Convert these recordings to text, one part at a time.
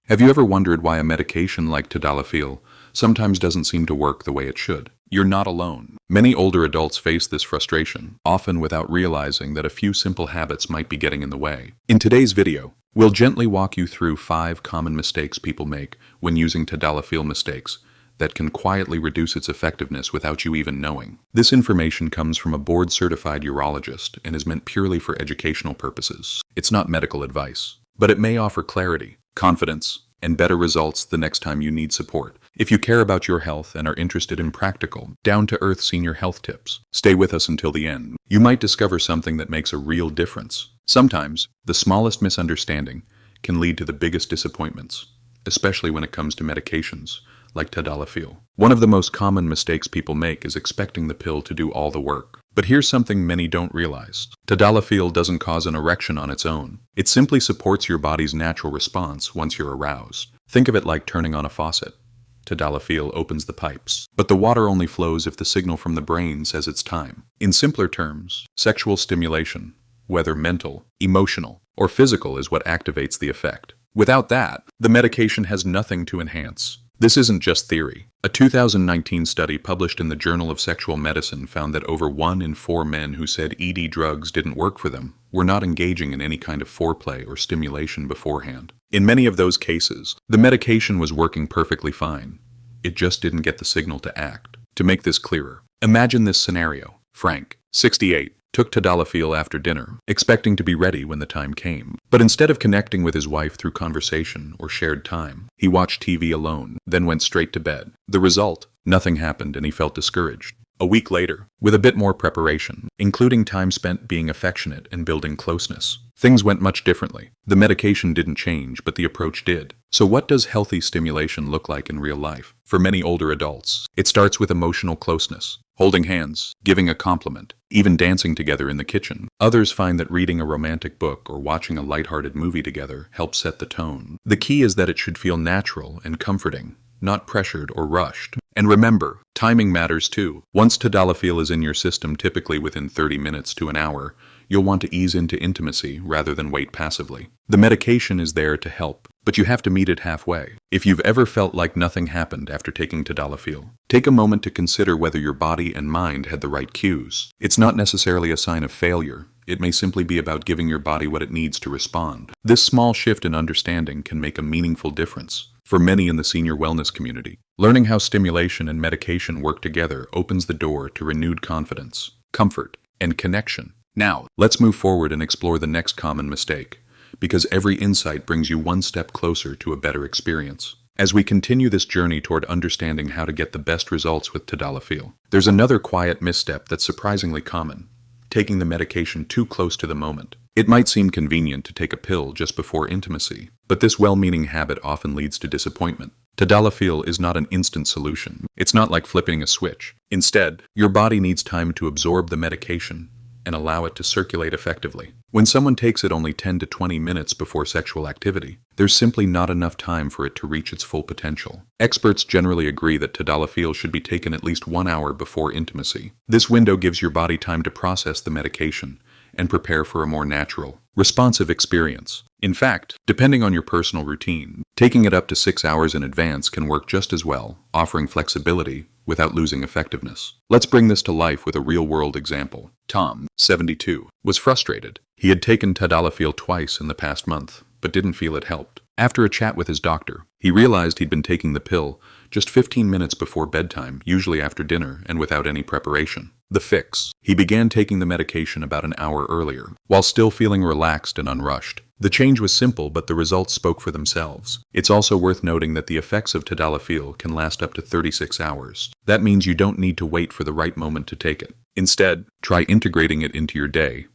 Have you ever wondered why a medication like Tadalafil sometimes doesn't seem to work the way it should? You're not alone. Many older adults face this frustration, often without realizing that a few simple habits might be getting in the way. In today's video, we'll gently walk you through 5 common mistakes people make when using Tadalafil mistakes that can quietly reduce its effectiveness without you even knowing. This information comes from a board-certified urologist and is meant purely for educational purposes. It's not medical advice, but it may offer clarity, confidence, and better results the next time you need support. If you care about your health and are interested in practical, down-to-earth senior health tips, stay with us until the end. You might discover something that makes a real difference. Sometimes, the smallest misunderstanding can lead to the biggest disappointments, especially when it comes to medications like Tadalafil. One of the most common mistakes people make is expecting the pill to do all the work. But here's something many don't realize. Tadalafil doesn't cause an erection on its own. It simply supports your body's natural response once you're aroused. Think of it like turning on a faucet. Tadalafil opens the pipes, but the water only flows if the signal from the brain says it's time. In simpler terms, sexual stimulation, whether mental, emotional, or physical, is what activates the effect. Without that, the medication has nothing to enhance. This isn't just theory. A 2019 study published in the Journal of Sexual Medicine found that over 1 in 4 men who said ED drugs didn't work for them were not engaging in any kind of foreplay or stimulation beforehand. In many of those cases, the medication was working perfectly fine. It just didn't get the signal to act. To make this clearer, imagine this scenario. Frank, 68, took Tadalafil after dinner, expecting to be ready when the time came. But instead of connecting with his wife through conversation or shared time, he watched TV alone, then went straight to bed. The result? Nothing happened and he felt discouraged. A week later, with a bit more preparation, including time spent being affectionate and building closeness, things went much differently. The medication didn't change, but the approach did. So what does healthy stimulation look like in real life? For many older adults, it starts with emotional closeness. Holding hands, giving a compliment, even dancing together in the kitchen. Others find that reading a romantic book or watching a lighthearted movie together helps set the tone. The key is that it should feel natural and comforting, not pressured or rushed. And remember, timing matters too. Once Tadalafil is in your system, typically within 30 minutes to an hour, you'll want to ease into intimacy rather than wait passively. The medication is there to help, but you have to meet it halfway. If you've ever felt like nothing happened after taking Tadalafil, take a moment to consider whether your body and mind had the right cues. It's not necessarily a sign of failure. It may simply be about giving your body what it needs to respond. This small shift in understanding can make a meaningful difference. For many in the senior wellness community, learning how stimulation and medication work together opens the door to renewed confidence, comfort, and connection. Now, let's move forward and explore the next common mistake, because every insight brings you one step closer to a better experience. As we continue this journey toward understanding how to get the best results with Tadalafil, there's another quiet misstep that's surprisingly common: taking the medication too close to the moment. It might seem convenient to take a pill just before intimacy, but this well-meaning habit often leads to disappointment. Tadalafil is not an instant solution. It's not like flipping a switch. Instead, your body needs time to absorb the medication and allow it to circulate effectively. When someone takes it only 10 to 20 minutes before sexual activity, there's simply not enough time for it to reach its full potential. Experts generally agree that Tadalafil should be taken at least 1 hour before intimacy. This window gives your body time to process the medication and prepare for a more natural, responsive experience. In fact, depending on your personal routine, taking it up to 6 hours in advance can work just as well, offering flexibility without losing effectiveness. Let's bring this to life with a real-world example. Tom, 72, was frustrated. He had taken Tadalafil twice in the past month, but didn't feel it helped. After a chat with his doctor, he realized he'd been taking the pill just 15 minutes before bedtime, usually after dinner and without any preparation. The fix: he began taking the medication about an hour earlier, while still feeling relaxed and unrushed. The change was simple, but the results spoke for themselves. It's also worth noting that the effects of Tadalafil can last up to 36 hours. That means you don't need to wait for the right moment to take it. Instead, try integrating it into your day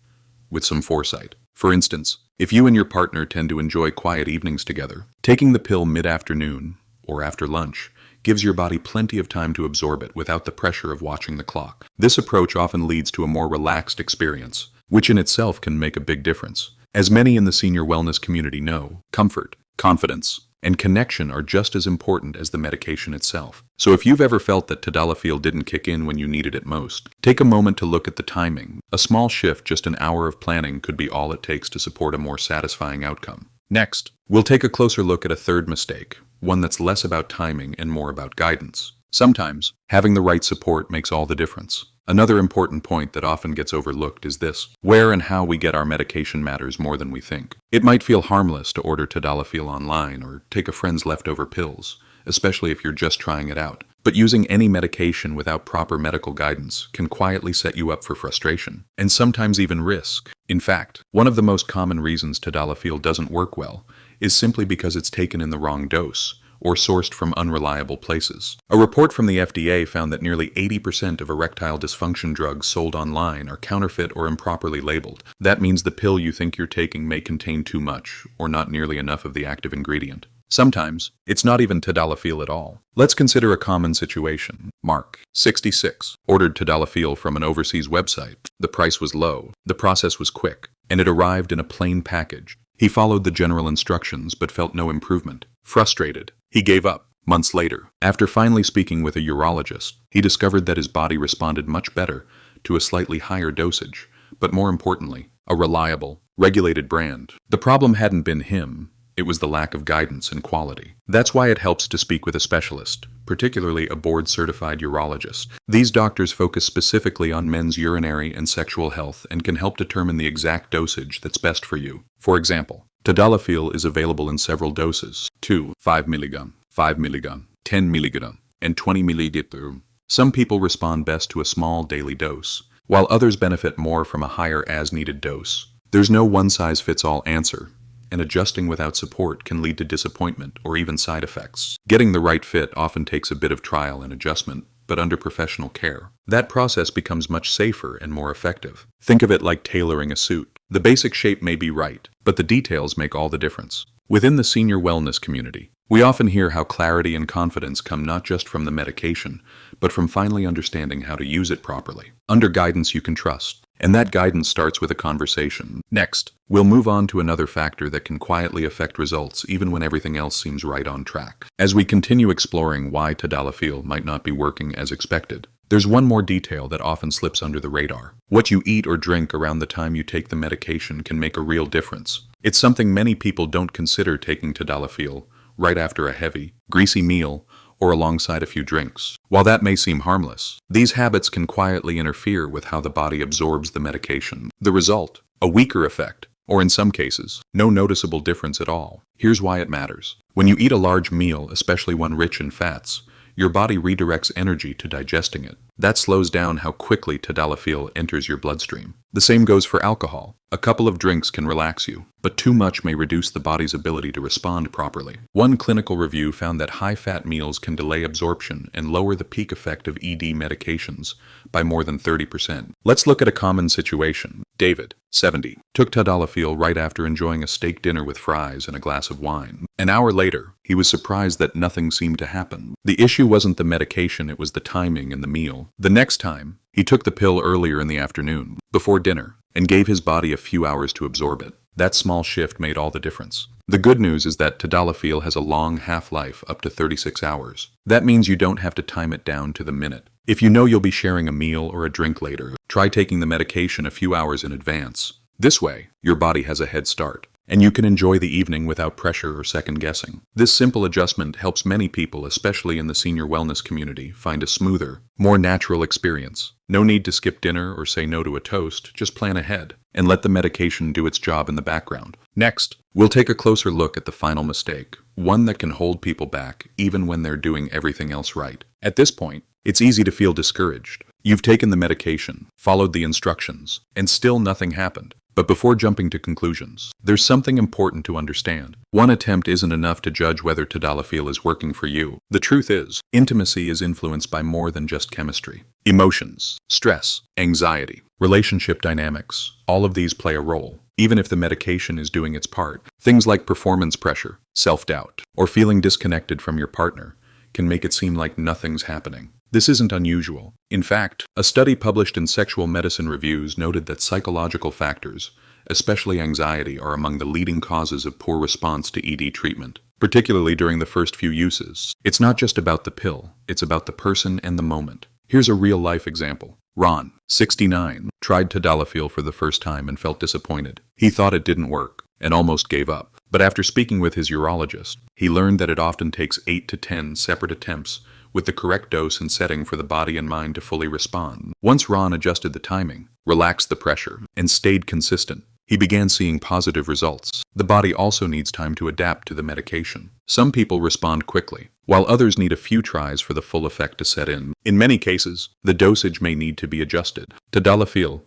with some foresight. For instance, if you and your partner tend to enjoy quiet evenings together, taking the pill mid-afternoon or after lunch gives your body plenty of time to absorb it without the pressure of watching the clock. This approach often leads to a more relaxed experience, which in itself can make a big difference. As many in the senior wellness community know, comfort, confidence, and connection are just as important as the medication itself. So if you've ever felt that Tadalafil didn't kick in when you needed it most, take a moment to look at the timing. A small shift, just an hour of planning, could be all it takes to support a more satisfying outcome. Next, we'll take a closer look at a third mistake, one that's less about timing and more about guidance. Sometimes, having the right support makes all the difference. Another important point that often gets overlooked is this: where and how we get our medication matters more than we think. It might feel harmless to order Tadalafil online or take a friend's leftover pills, especially if you're just trying it out. But using any medication without proper medical guidance can quietly set you up for frustration, and sometimes even risk. In fact, one of the most common reasons Tadalafil doesn't work well is simply because it's taken in the wrong dose, or sourced from unreliable places. A report from the FDA found that nearly 80% of erectile dysfunction drugs sold online are counterfeit or improperly labeled. That means the pill you think you're taking may contain too much, or not nearly enough of the active ingredient. Sometimes, it's not even Tadalafil at all. Let's consider a common situation. Mark, 66, ordered Tadalafil from an overseas website. The price was low, the process was quick, and it arrived in a plain package. He followed the general instructions but felt no improvement. Frustrated, he gave up. Months later, after finally speaking with a urologist, he discovered that his body responded much better to a slightly higher dosage, but more importantly, a reliable, regulated brand. The problem hadn't been him. It was the lack of guidance and quality. That's why it helps to speak with a specialist, particularly a board-certified urologist. These doctors focus specifically on men's urinary and sexual health and can help determine the exact dosage that's best for you. For example, Tadalafil is available in several doses: 2, 5 mg, 5 mg, 10 mg, and 20 ml. Some people respond best to a small daily dose, while others benefit more from a higher as-needed dose. There's no one-size-fits-all answer, and adjusting without support can lead to disappointment or even side effects. Getting the right fit often takes a bit of trial and adjustment, but under professional care, that process becomes much safer and more effective. Think of it like tailoring a suit. The basic shape may be right, but the details make all the difference. Within the senior wellness community, we often hear how clarity and confidence come not just from the medication, but from finally understanding how to use it properly, under guidance you can trust. And that guidance starts with a conversation. Next, we'll move on to another factor that can quietly affect results even when everything else seems right on track. As we continue exploring why Tadalafil might not be working as expected, there's one more detail that often slips under the radar. What you eat or drink around the time you take the medication can make a real difference. It's something many people don't consider taking Tadalafil right after a heavy, greasy meal or alongside a few drinks. While that may seem harmless, these habits can quietly interfere with how the body absorbs the medication. The result, a weaker effect, or in some cases, no noticeable difference at all. Here's why it matters. When you eat a large meal, especially one rich in fats, your body redirects energy to digesting it. That slows down how quickly Tadalafil enters your bloodstream. The same goes for alcohol. A couple of drinks can relax you, but too much may reduce the body's ability to respond properly. One clinical review found that high-fat meals can delay absorption and lower the peak effect of ED medications by more than 30%. Let's look at a common situation. David, 70, took Tadalafil right after enjoying a steak dinner with fries and a glass of wine. An hour later, he was surprised that nothing seemed to happen. The issue wasn't the medication, it was the timing and the meal. The next time, he took the pill earlier in the afternoon, before dinner, and gave his body a few hours to absorb it. That small shift made all the difference. The good news is that Tadalafil has a long half-life, up to 36 hours. That means you don't have to time it down to the minute. If you know you'll be sharing a meal or a drink later, try taking the medication a few hours in advance. This way, your body has a head start, and you can enjoy the evening without pressure or second-guessing. This simple adjustment helps many people, especially in the senior wellness community, find a smoother, more natural experience. No need to skip dinner or say no to a toast, just plan ahead, and let the medication do its job in the background. Next, we'll take a closer look at the final mistake, one that can hold people back even when they're doing everything else right. At this point, it's easy to feel discouraged. You've taken the medication, followed the instructions, and still nothing happened. But before jumping to conclusions, there's something important to understand. One attempt isn't enough to judge whether Tadalafil is working for you. The truth is, intimacy is influenced by more than just chemistry. Emotions, stress, anxiety, relationship dynamics, all of these play a role, even if the medication is doing its part. Things like performance pressure, self-doubt, or feeling disconnected from your partner can make it seem like nothing's happening. This isn't unusual. In fact, a study published in Sexual Medicine Reviews noted that psychological factors, especially anxiety, are among the leading causes of poor response to ED treatment, particularly during the first few uses. It's not just about the pill, it's about the person and the moment. Here's a real-life example. Ron, 69, tried Tadalafil for the first time and felt disappointed. He thought it didn't work and almost gave up. But after speaking with his urologist, he learned that it often takes 8 to 10 separate attempts with the correct dose and setting for the body and mind to fully respond. Once Ron adjusted the timing, relaxed the pressure, and stayed consistent, he began seeing positive results. The body also needs time to adapt to the medication. Some people respond quickly, while others need a few tries for the full effect to set in. In many cases, the dosage may need to be adjusted. Tadalafil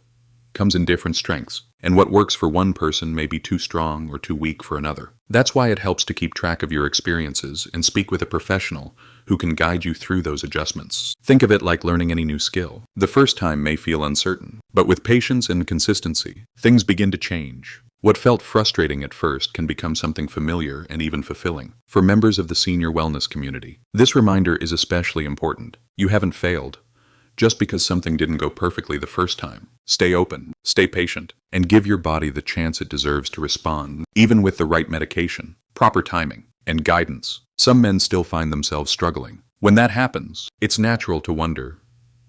comes in different strengths, and what works for one person may be too strong or too weak for another. That's why it helps to keep track of your experiences and speak with a professional who can guide you through those adjustments. Think of it like learning any new skill. The first time may feel uncertain, but with patience and consistency, things begin to change. What felt frustrating at first can become something familiar and even fulfilling. For members of the senior wellness community, this reminder is especially important. You haven't failed just because something didn't go perfectly the first time. Stay open, stay patient, and give your body the chance it deserves to respond, even with the right medication, proper timing, and guidance. Some men still find themselves struggling. When that happens, it's natural to wonder,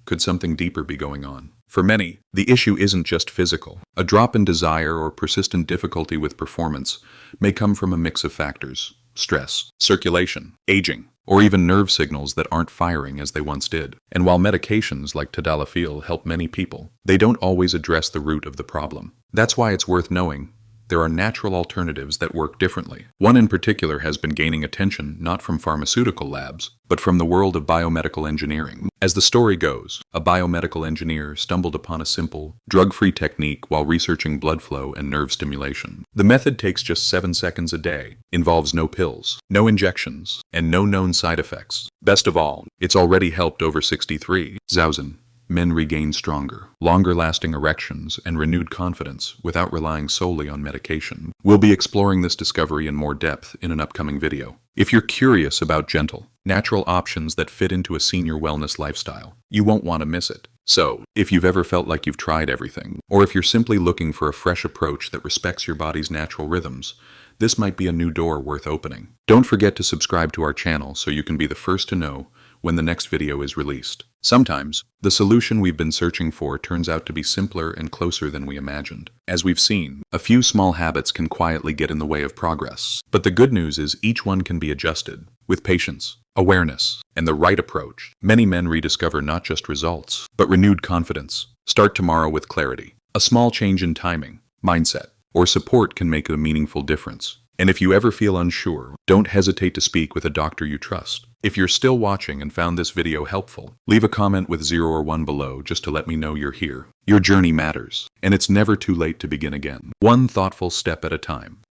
could something deeper be going on? For many, the issue isn't just physical. A drop in desire or persistent difficulty with performance may come from a mix of factors: stress, circulation, aging, or even nerve signals that aren't firing as they once did. And while medications like Tadalafil help many people, they don't always address the root of the problem. That's why it's worth knowing there are natural alternatives that work differently. One in particular has been gaining attention not from pharmaceutical labs, but from the world of biomedical engineering. As the story goes, a biomedical engineer stumbled upon a simple, drug-free technique while researching blood flow and nerve stimulation. The method takes just 7 seconds a day, involves no pills, no injections, and no known side effects. Best of all, it's already helped over 63,000 men regain stronger, longer-lasting erections and renewed confidence without relying solely on medication. We'll be exploring this discovery in more depth in an upcoming video. If you're curious about gentle, natural options that fit into a senior wellness lifestyle, you won't want to miss it. So, if you've ever felt like you've tried everything, or if you're simply looking for a fresh approach that respects your body's natural rhythms, this might be a new door worth opening. Don't forget to subscribe to our channel so you can be the first to know when the next video is released. Sometimes, the solution we've been searching for turns out to be simpler and closer than we imagined. As we've seen, a few small habits can quietly get in the way of progress. But the good news is each one can be adjusted. With patience, awareness, and the right approach, many men rediscover not just results, but renewed confidence. Start tomorrow with clarity. A small change in timing, mindset, or support can make a meaningful difference. And if you ever feel unsure, don't hesitate to speak with a doctor you trust. If you're still watching and found this video helpful, leave a comment with 0 or 1 below just to let me know you're here. Your journey matters, and it's never too late to begin again. One thoughtful step at a time.